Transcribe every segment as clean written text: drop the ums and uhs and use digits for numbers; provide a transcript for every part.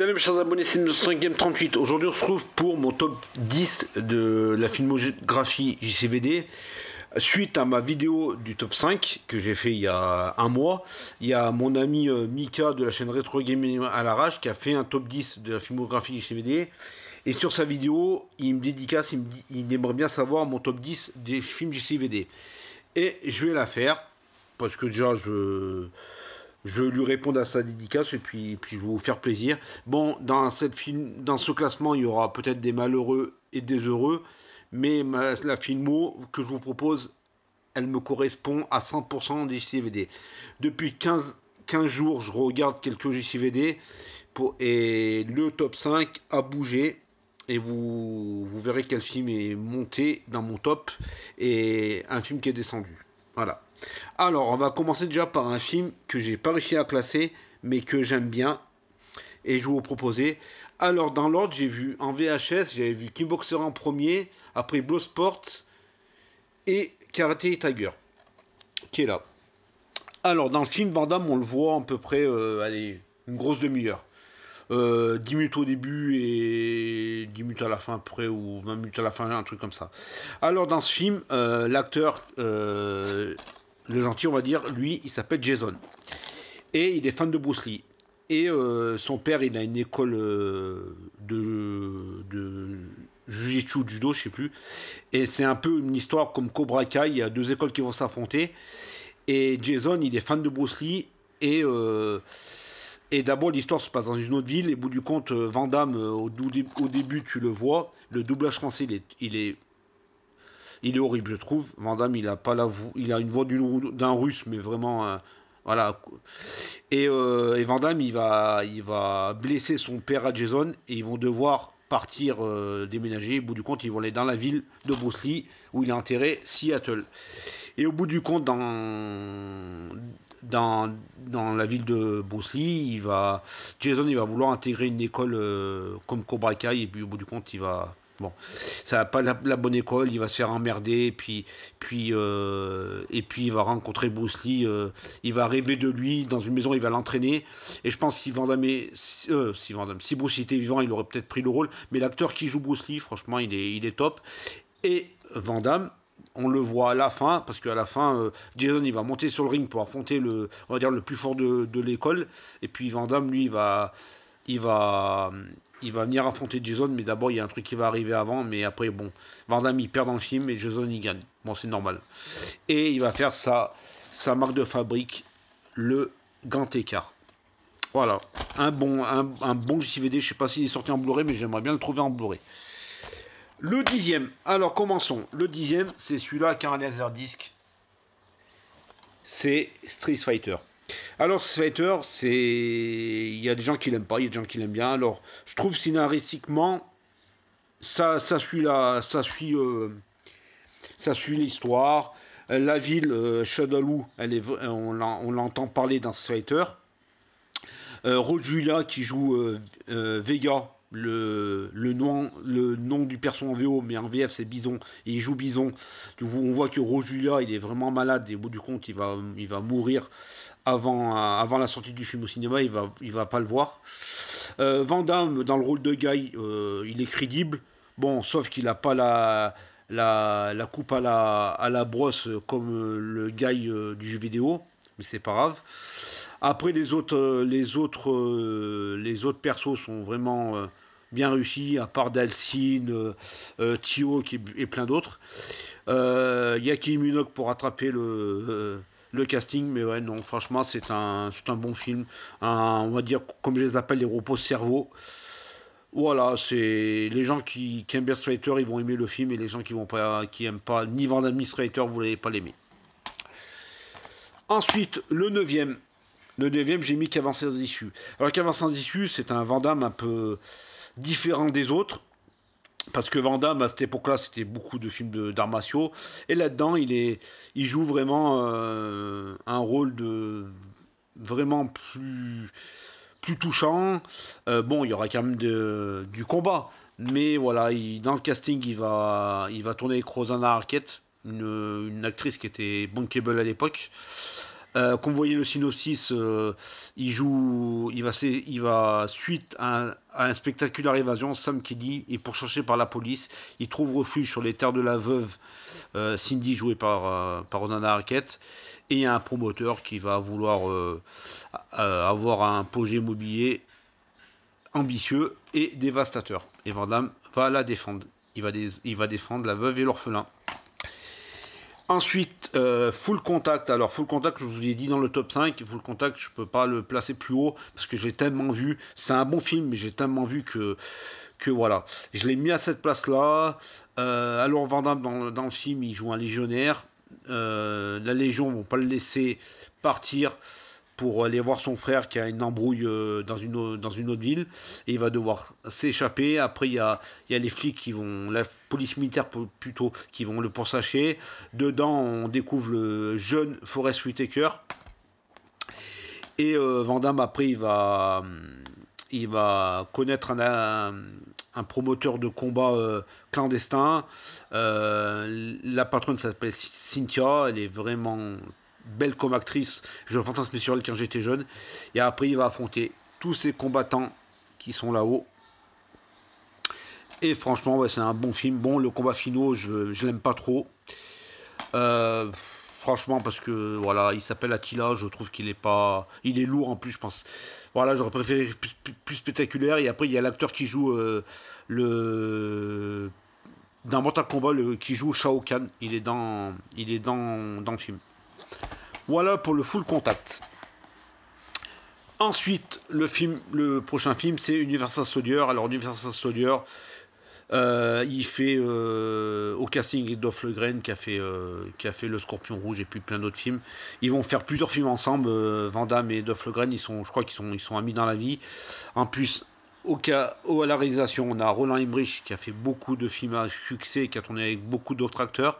Salut mes chers abonnés, c'est notre Game 38. Aujourd'hui on se retrouve pour mon top 10 de la filmographie JCVD. Suite à ma vidéo du top 5 que j'ai fait il y a un mois, il y a mon ami Mika de la chaîne Retro Gaming à l'arrache qui a fait un top 10 de la filmographie JCVD. Et sur sa vidéo, il me dédicace, il aimerait bien savoir mon top 10 des films JCVD. Et je vais la faire, parce que déjà je lui répondre à sa dédicace et puis je vais vous faire plaisir. Bon, dans ce classement, il y aura peut-être des malheureux et des heureux, mais la filmo que je vous propose, elle me correspond à 100% des JCVD. Depuis 15 jours, je regarde quelques JCVD et le top 5 a bougé. Et vous verrez quel film est monté dans mon top et un film qui est descendu. Voilà. Alors, on va commencer déjà par un film que j'ai pas réussi à classer, mais que j'aime bien. Et je vais vous proposer. Alors, dans l'ordre, j'ai vu en VHS, j'avais vu Kickboxer en premier, après Bloodsport et Karate Tiger, qui est là. Alors, dans le film, Van Damme, on le voit à peu près, allez, une grosse demi-heure. 10 minutes au début et 10 minutes à la fin après, ou 20 minutes à la fin, un truc comme ça. Alors dans ce film, l'acteur, le gentil on va dire, lui il s'appelle Jason. Et il est fan de Bruce Lee. Et son père il a une école de Jiu-Jitsu, Judo, je sais plus. Et c'est un peu une histoire comme Cobra Kai, il y a deux écoles qui vont s'affronter. Et Jason il est fan de Bruce Lee et... Et d'abord, l'histoire se passe dans une autre ville. Et au bout du compte, Van Damme, au début, tu le vois. Le doublage français, il est horrible, je trouve. Van Damme, il a pas il a une voix d'un russe, mais vraiment, voilà. Et Van Damme, il va blesser son père à Jason. Et ils vont devoir partir déménager. Au bout du compte, ils vont aller dans la ville de Bruce Lee, où il est enterré, Seattle. Et au bout du compte, dans la ville de Bruce Lee, Jason il va vouloir intégrer une école comme Cobra Kai, et puis au bout du compte, bon, ça va pas la bonne école, il va se faire emmerder, et puis il va rencontrer Bruce Lee, il va rêver de lui dans une maison, il va l'entraîner, et je pense si si Bruce Lee était vivant, il aurait peut-être pris le rôle, mais l'acteur qui joue Bruce Lee, franchement, il est top. Et Van Damme, on le voit à la fin, parce qu'à la fin, Jason il va monter sur le ring pour affronter on va dire, le plus fort de l'école, et puis Van Damme, lui, il va venir affronter Jason, mais d'abord il y a un truc qui va arriver avant, mais après, bon, Van Damme il perd dans le film et Jason il gagne. Bon, c'est normal. Et il va faire sa marque de fabrique, le grand écart. Voilà, un bon JCVD, je sais pas s'il est sorti en Blu-ray, mais j'aimerais bien le trouver en Blu-ray. Le 10e, alors commençons. Le 10e, c'est celui-là qui a un laserdisc. C'est Street Fighter. Alors Street Fighter, il y a des gens qui l'aiment pas, il y a des gens qui l'aiment bien. Alors, je trouve scénaristiquement, ça suit l'histoire. La ville, Shadaloo, on l'entend parler dans Street Fighter. Rojula qui joue Vega, le nom du perso en VO, mais en VF c'est Bison, et il joue Bison. On voit que Rojula il est vraiment malade, et au bout du compte il va mourir avant la sortie du film au cinéma, il va pas le voir. Van Damme dans le rôle de Guy, il est crédible, bon, sauf qu'il a pas la coupe à la brosse comme le Guy du jeu vidéo, mais c'est pas grave. Après les autres persos sont vraiment bien réussis, à part Dalsin, Tio et plein d'autres. Il y a Kylie Minogue pour rattraper le casting, mais ouais, non, franchement, c'est un bon film. On va dire, comme je les appelle, les repos-cerveau. Voilà, c'est les gens qui aiment bien Street Fighter, ils vont aimer le film, et les gens qui aiment pas ni Van Damme ni Street Fighter, vous n'allez pas l'aimer. Ensuite, le 9e. Le 9e, j'ai mis Qu'avance sans issue. Alors, Qu'avance sans issue, c'est un Van Damme un peu différent des autres. Parce que Van Damme, à cette époque-là, c'était beaucoup de films d'arts martiaux. Et là-dedans, il joue vraiment un rôle de vraiment plus touchant. Bon, il y aura quand même du combat. Mais voilà, dans le casting, il va tourner avec Rosanna Arquette, une actrice qui était bankable à l'époque. Comme vous voyez le synopsis, il va suite à un spectaculaire évasion. Sam Kelly est pourchassé par la police. Il trouve refuge sur les terres de la veuve Cindy, jouée par Rosanna Arquette. Et il y a un promoteur qui va vouloir avoir un projet immobilier ambitieux et dévastateur. Et Van Damme va la défendre. Il va défendre la veuve et l'orphelin. Ensuite, Full Contact. Alors, Full Contact, je vous l'ai dit dans le top 5. Full Contact, je ne peux pas le placer plus haut parce que j'ai tellement vu. C'est un bon film, mais j'ai tellement vu que voilà. Je l'ai mis à cette place-là. Alors, Van Damme, dans le film, il joue un légionnaire. La Légion ne vont pas le laisser partir pour aller voir son frère qui a une embrouille dans une autre ville, et il va devoir s'échapper. Après il y a les flics qui vont, la police militaire plutôt, qui vont le pourchasser. Dedans on découvre le jeune Forest Whitaker, et Van Damme après il va connaître un promoteur de combat clandestin. La patronne s'appelle Cynthia, elle est vraiment belle comme actrice. Je fantasmais sur elle quand j'étais jeune. Et après, il va affronter tous ces combattants qui sont là-haut. Et franchement, ouais, c'est un bon film. Bon, le combat finaux, je l'aime pas trop. Franchement, parce que voilà, il s'appelle Attila. Je trouve qu'il est pas, il est lourd en plus, je pense. Voilà, j'aurais préféré plus spectaculaire. Et après, il y a l'acteur qui joue le dans Mortal Kombat, qui joue Shao Kahn. Il est dans le film. Voilà pour le Full Contact. Ensuite, le prochain film, c'est Universal Soldier. Alors, Universal Soldier, il fait au casting Dolph Lundgren qui a fait Le Scorpion Rouge et puis plein d'autres films. Ils vont faire plusieurs films ensemble. Van Damme et Dolph Lundgren, je crois qu'ils sont amis dans la vie. En plus, à la réalisation, on a Roland Emmerich qui a fait beaucoup de films à succès, qui a tourné avec beaucoup d'autres acteurs.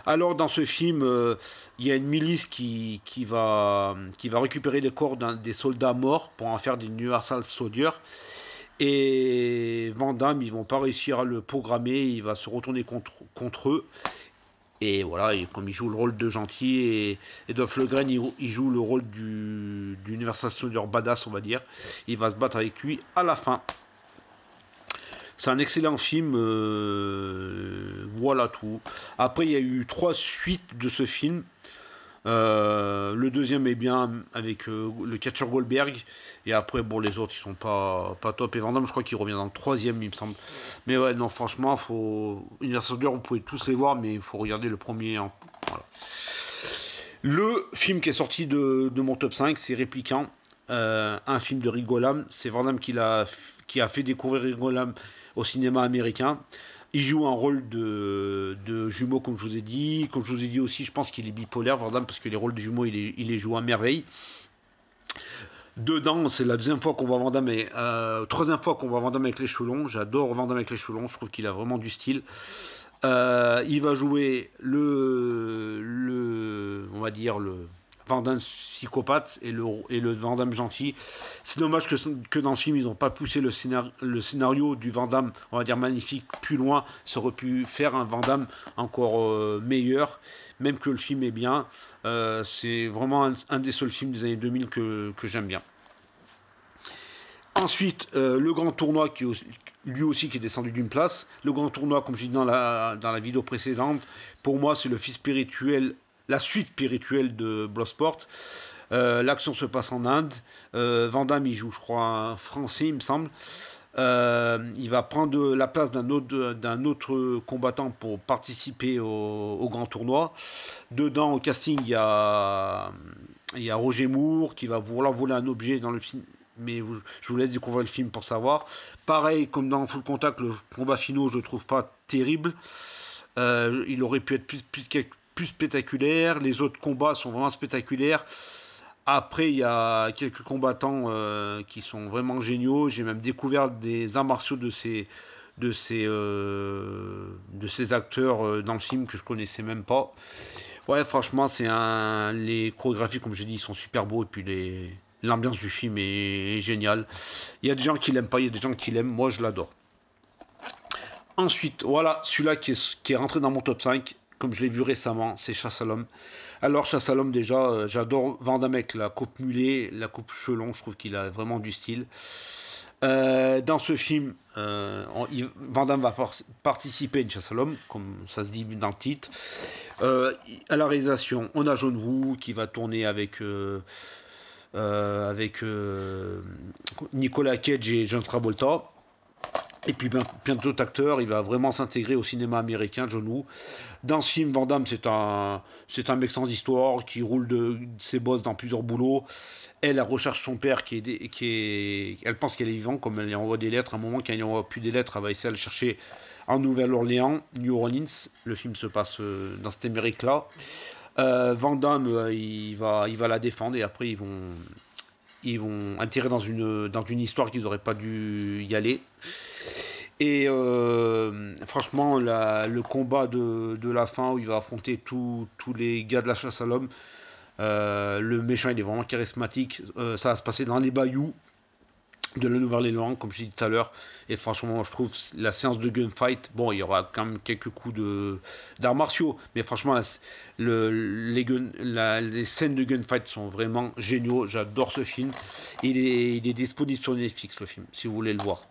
Alors dans ce film, il y a une milice qui va récupérer les corps des soldats morts pour en faire des Universal Soldiers. Et Van Damme, ils vont pas réussir à le programmer, il va se retourner contre eux. Et voilà, et comme il joue le rôle de gentil, et Dolph Lundgren, il joue le rôle du Universal Soldier badass, on va dire. Il va se battre avec lui à la fin. C'est un excellent film, voilà tout. Après, il y a eu 3 suites de ce film. Le deuxième est bien avec le catcheur Goldberg. Et après, bon, les autres, ils sont pas top. Et Van Damme, je crois qu'il revient dans le troisième, il me semble. Mais ouais, non, franchement, Universal Soldier, vous pouvez tous les voir, mais il faut regarder le premier. Hein. Voilà. Le film qui est sorti de mon top 5, c'est Répliquant. Un film de Rigolam. C'est Van Damme qui a fait découvrir Rigolam au cinéma américain. Il joue un rôle de jumeau, comme je vous ai dit. Comme je vous ai dit aussi, je pense qu'il est bipolaire, Van Damme, parce que les rôles de jumeaux, il les joue à merveille. Dedans, c'est la deuxième fois qu'on voit Van Damme, troisième fois qu'on voit Van Damme avec les cheveux longs. J'adore Van Damme avec les cheveux longs, je trouve qu'il a vraiment du style. Il va jouer on va dire, le Van Damme psychopathe et le Van Damme gentil. C'est dommage que dans le film, ils n'ont pas poussé le scénario du Van Damme, on va dire magnifique, plus loin. Ça aurait pu faire un Van Damme encore meilleur, même que le film est bien. C'est vraiment un des seuls films des années 2000 que j'aime bien. Ensuite, le grand tournoi lui aussi qui est descendu d'une place. Le grand tournoi, comme je dis dans la vidéo précédente, pour moi c'est le fils spirituel, la suite spirituelle de Bloodsport. L'action se passe en Inde. Van Damme il joue, je crois, un français, il me semble. Il va prendre la place d'un autre combattant pour participer au grand tournoi. Dedans, au casting, il y a Roger Moore qui va vouloir voler un objet dans le film. Mais je vous laisse découvrir le film pour savoir. Pareil, comme dans Full Contact, le combat final, je le trouve pas terrible. Il aurait pu être plus spectaculaire. Les autres combats sont vraiment spectaculaires. Après, il y a quelques combattants qui sont vraiment géniaux. J'ai même découvert des arts martiaux de ces acteurs dans le film que je connaissais même pas. Ouais, franchement, les chorégraphies, comme je dis, sont super beaux. Et puis l'ambiance du film est géniale. Il y a des gens qui l'aiment pas, il y a des gens qui l'aiment. Moi, je l'adore. Ensuite, voilà, celui-là qui est rentré dans mon top 5. comme je l'ai vu récemment, c'est Chasse à l'homme. Alors Chasse à l'homme déjà, j'adore Van Damme avec la coupe mulet, la coupe cheveux longs, je trouve qu'il a vraiment du style. Dans ce film, Van Damme va participer à une chasse à l'homme, comme ça se dit dans le titre. À la réalisation, on a John Woo qui va tourner avec Nicolas Cage et John Travolta. Et puis plein d'autres acteurs, il va vraiment s'intégrer au cinéma américain, John Woo. Dans ce film, Van Damme, c'est un mec sans histoire qui roule de ses bosses dans plusieurs boulots. Elle recherche son père elle pense qu'elle est vivante, comme elle lui envoie des lettres. À un moment, quand elle lui envoie plus des lettres, elle va essayer de le chercher en Nouvelle-Orléans, New Orleans. Le film se passe dans cette Amérique-là. Van Damme, il va la défendre et après ils vont atterrir dans une histoire qu'ils n'auraient pas dû y aller. Et franchement, le combat de la fin où il va affronter tous les gars de la chasse à l'homme, le méchant il est vraiment charismatique. Ça va se passer dans les bayous de la Nouvelle-Orléans, comme je disais tout à l'heure. Et franchement, je trouve la séance de gunfight, bon, il y aura quand même quelques coups d'arts martiaux, mais franchement, les scènes de gunfight sont vraiment géniaux. J'adore ce film. Il est disponible sur Netflix, le film, si vous voulez le voir.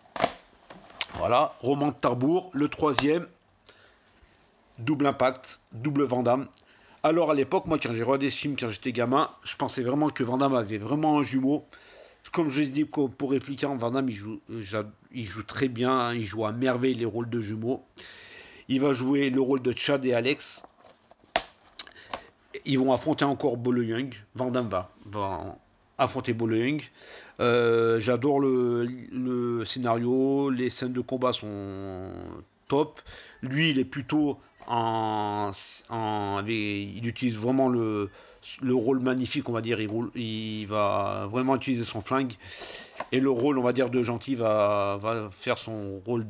Voilà, Roman de Tarbour, le troisième, double impact, double Van Damme. Alors à l'époque, moi quand j'ai regardé ce film quand j'étais gamin, je pensais vraiment que Van Damme avait vraiment un jumeau. Comme je l'ai dit pour répliquer, Van Damme il joue très bien, il joue à merveille les rôles de jumeaux. Il va jouer le rôle de Chad et Alex. Ils vont affronter encore Bolo Young. Van Damme va affronter Bolo Young. J'adore le scénario, les scènes de combat sont top. Lui, il est plutôt il utilise vraiment le rôle magnifique, on va dire. Il va vraiment utiliser son flingue. Et le rôle, on va dire, de gentil va faire son rôle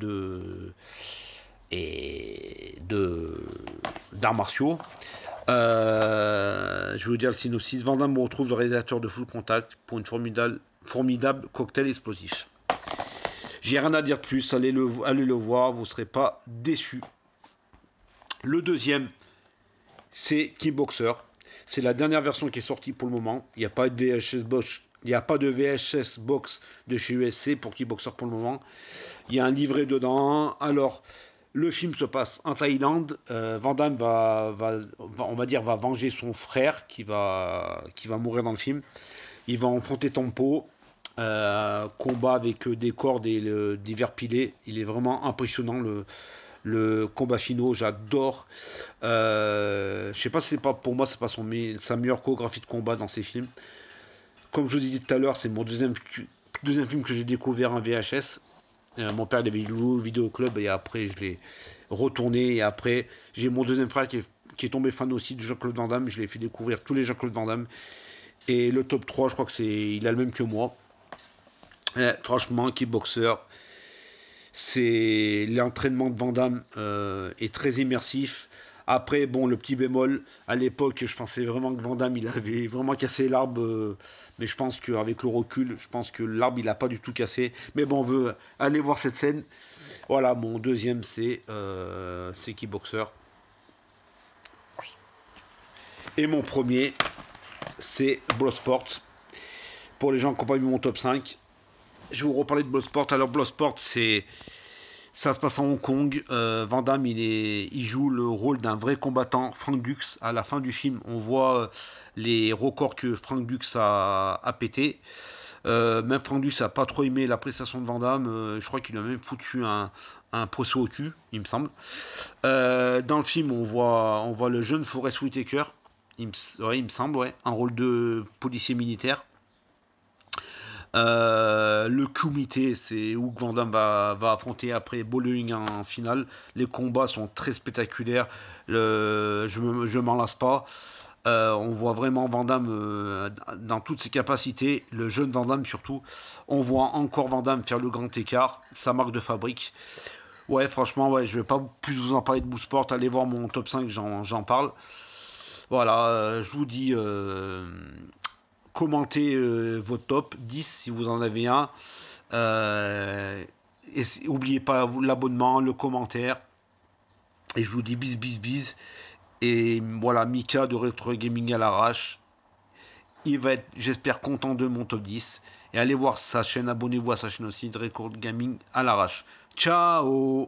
d'arts martiaux. Je vais vous dire le synopsis. Van Damme retrouve le réalisateur de Full Contact pour une formidable cocktail explosif. J'ai rien à dire de plus, allez le voir, vous ne serez pas déçus. Le deuxième, c'est Kickboxer. C'est la dernière version qui est sortie pour le moment. Il n'y a pas de VHS box de chez USC pour Kickboxer pour le moment. Il y a un livret dedans. Alors, le film se passe en Thaïlande. Van Damme on va dire, va venger son frère qui va mourir dans le film. Il va affronter Tempo. Combat avec des cordes et des verres pilés. Il est vraiment impressionnant le combat finaux. J'adore. Je sais pas si c'est pas pour moi, c'est pas sa meilleure chorégraphie de combat dans ses films. Comme je vous disais tout à l'heure, c'est mon deuxième film que j'ai découvert en VHS. Mon père avait le vidéo club et après je l'ai retourné et après j'ai mon deuxième frère qui est tombé fan aussi de Jean-Claude Van Damme. Je l'ai fait découvrir tous les Jean-Claude Van Damme et le top 3 je crois que il a le même que moi. Franchement, Kickboxer, c'est l'entraînement de Van Damme est très immersif. Après, bon, le petit bémol, à l'époque, je pensais vraiment que Van Damme, il avait vraiment cassé l'arbre. Mais je pense qu'avec le recul, je pense que l'arbre, il n'a pas du tout cassé. Mais bon, on veut aller voir cette scène. Voilà, mon deuxième, c'est Kickboxer. Et mon premier, c'est Bloodsport. Pour les gens qui n'ont pas vu mon top 5, je vais vous reparler de Bloodsport. Alors, Bloodsport, ça se passe à Hong Kong. Van Damme, il joue le rôle d'un vrai combattant. Frank Dux, à la fin du film, on voit les records que Frank Dux a pété. Même Frank Dux n'a pas trop aimé la prestation de Van Damme. Je crois qu'il a même foutu un procès au cul, il me semble. Dans le film, on voit le jeune Forest Whitaker. Il me semble, ouais, un rôle de policier militaire. Le comité, c'est où Van Damme va affronter après Bowling en finale. Les combats sont très spectaculaires. Je m'en lasse pas. On voit vraiment Van Damme dans toutes ses capacités. Le jeune Van Damme surtout. On voit encore Van Damme faire le grand écart. Sa marque de fabrique. Ouais, franchement, ouais, je vais pas plus vous en parler de Bloodsport. Allez voir mon top 5, j'en parle. Voilà, je vous dis... commentez votre top 10 si vous en avez un. Et n'oubliez pas l'abonnement, le commentaire. Et je vous dis bis bis bis. Et voilà, Mika de Retro Gaming à l'arrache. Il va être, j'espère, content de mon top 10. Et allez voir sa chaîne, abonnez-vous à sa chaîne aussi, de Record Gaming à l'arrache. Ciao!